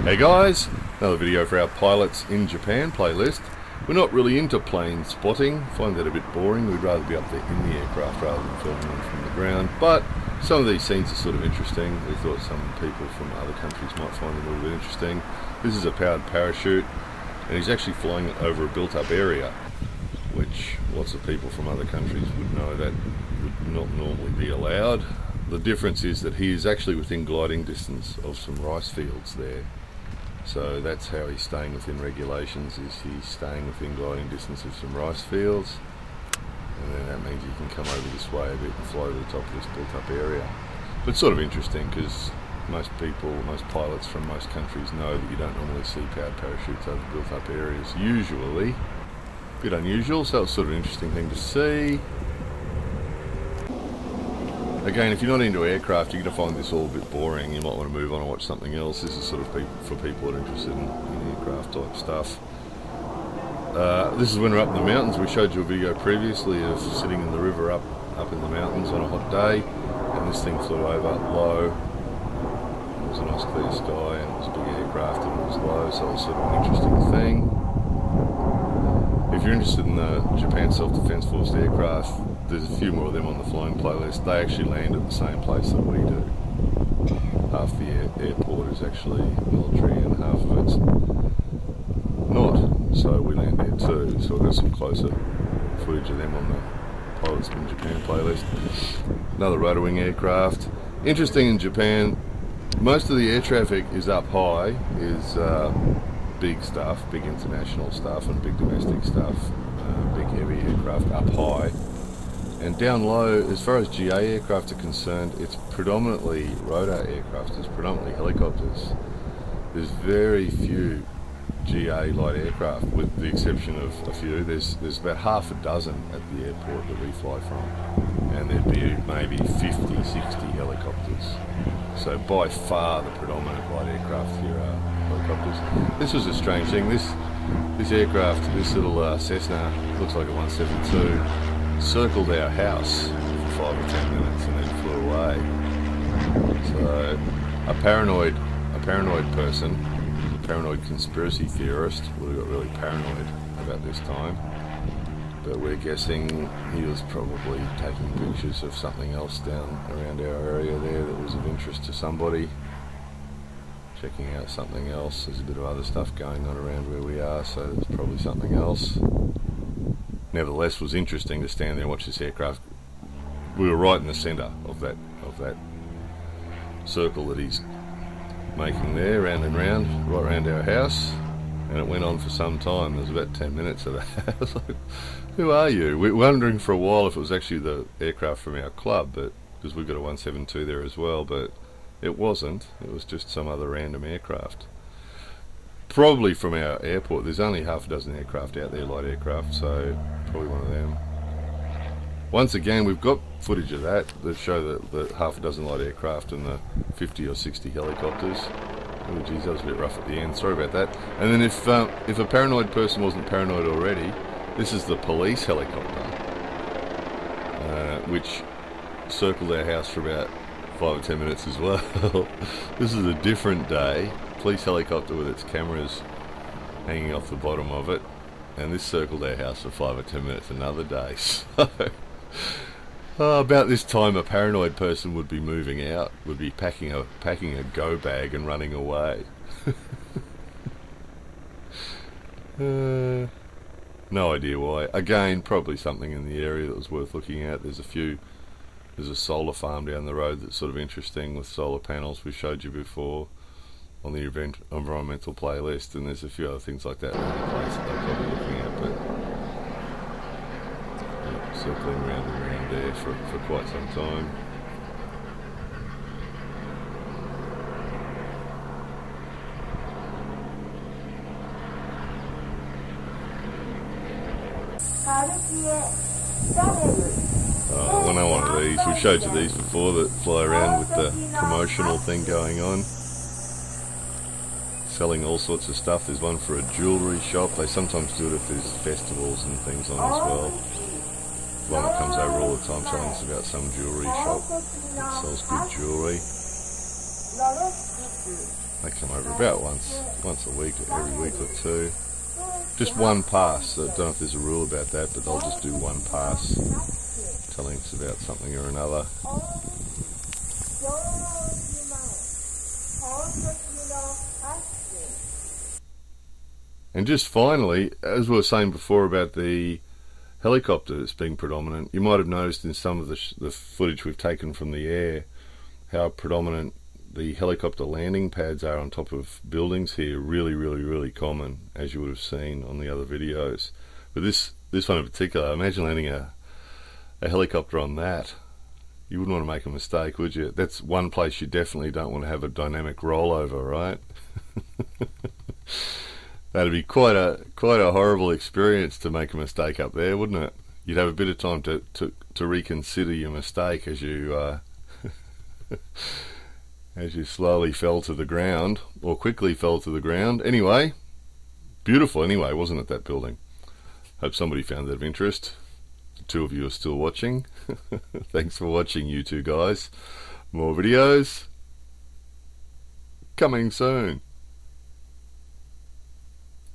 Hey guys, another video for our Pilots in Japan playlist. We're not really into plane spotting, find that a bit boring. We'd rather be up there in the aircraft rather than filming them from the ground, but some of these scenes are sort of interesting. We thought some people from other countries might find them a little bit interesting. This is a powered parachute, and he's actually flying over a built-up area, which lots of people from other countries would know that would not normally be allowed. The difference is that he is actually within gliding distance of some rice fields there. So that's how he's staying within regulations, is he's staying within gliding distance of some rice fields. And then that means you can come over this way a bit and fly to the top of this built-up area. But it's sort of interesting because most people, most pilots from most countries know that you don't normally see powered parachutes over built-up areas. Usually, a bit unusual, so it's sort of an interesting thing to see. Again, if you're not into aircraft, you're going to find this all a bit boring. You might want to move on and watch something else. This is sort of for people that are interested in aircraft type stuff. This is when we're up in the mountains. We showed you a video previously of sitting in the river up in the mountains on a hot day, and this thing flew over low. It was a nice clear sky, and it was a big aircraft, and it was low, so it was sort of an interesting thing. If you're interested in the Japan Self-Defense Force aircraft, there's a few more of them on the flying playlist. They actually land at the same place that we do. Half the airport is actually military and half of it's not. So we land there too. So we've got some closer footage of them on the Pilots in Japan playlist. Another rotor wing aircraft. Interesting in Japan, most of the air traffic is up high, is big stuff, big international stuff and big domestic stuff, big heavy aircraft up high. And down low, as far as GA aircraft are concerned, it's predominantly rotor aircraft, it's predominantly helicopters. There's very few GA light aircraft, with the exception of a few. There's about half a dozen at the airport that we fly from, and there'd be maybe 50, 60 helicopters. So by far the predominant light aircraft here are helicopters. This was a strange thing. This aircraft, this little Cessna, looks like a 172, circled our house for 5 or 10 minutes and then flew away. So a paranoid person, a paranoid conspiracy theorist, would have got really paranoid about this time. But we're guessing he was probably taking pictures of something else down around our area there that was of interest to somebody. Checking out something else. There's a bit of other stuff going on around where we are, so there's probably something else. Nevertheless, it was interesting to stand there and watch this aircraft. We were right in the centre of that circle that he's making there, round and round, right around our house, and it went on for some time. There was about 10 minutes of that. I was like, who are you? We were wondering for a while if it was actually the aircraft from our club, but because we've got a 172 there as well, but it wasn't. It was just some other random aircraft. Probably from our airport. There's only half a dozen aircraft out there, light aircraft, so probably one of them. Once again, we've got footage of that show the half a dozen light aircraft and the 50 or 60 helicopters. Oh geez, that was a bit rough at the end, sorry about that. And then if a paranoid person wasn't paranoid already, this is the police helicopter, which circled our house for about 5 or 10 minutes as well. This is a different day. Police helicopter with its cameras hanging off the bottom of it, and this circled our house for 5 or 10 minutes another day. So about this time a paranoid person would be moving out, would be packing a go bag and running away. No idea why. Again, probably something in the area that was worth looking at. There's a solar farm down the road that's sort of interesting with solar panels. We showed you before on the environmental playlist, and there's a few other things like that around the place that they're probably looking at, but yeah, circling around and around there for quite some time. When I wanted these, we showed you these before that fly around with the promotional thing going on, selling all sorts of stuff. There's one for a jewellery shop. They sometimes do it if there's festivals and things on as well. One that comes over all the time telling us about some jewellery shop that sells good jewellery. They come over about once a week, every week or two. Just one pass. I don't know if there's a rule about that, but they'll just do one pass, telling us about something or another. And just finally, as we were saying before about the helicopters being predominant, you might have noticed in some of the footage we've taken from the air how predominant the helicopter landing pads are on top of buildings here. Really common, as you would have seen on the other videos. But this one in particular, imagine landing a helicopter on that. You wouldn't want to make a mistake, would you? That's one place you definitely don't want to have a dynamic rollover, right? That'd be quite a horrible experience to make a mistake up there, wouldn't it? You'd have a bit of time to reconsider your mistake as you as you slowly fell to the ground, or quickly fell to the ground. Anyway, beautiful anyway, wasn't it, that building? Hope somebody found that of interest. The two of you are still watching. Thanks for watching, you two guys. More videos coming soon.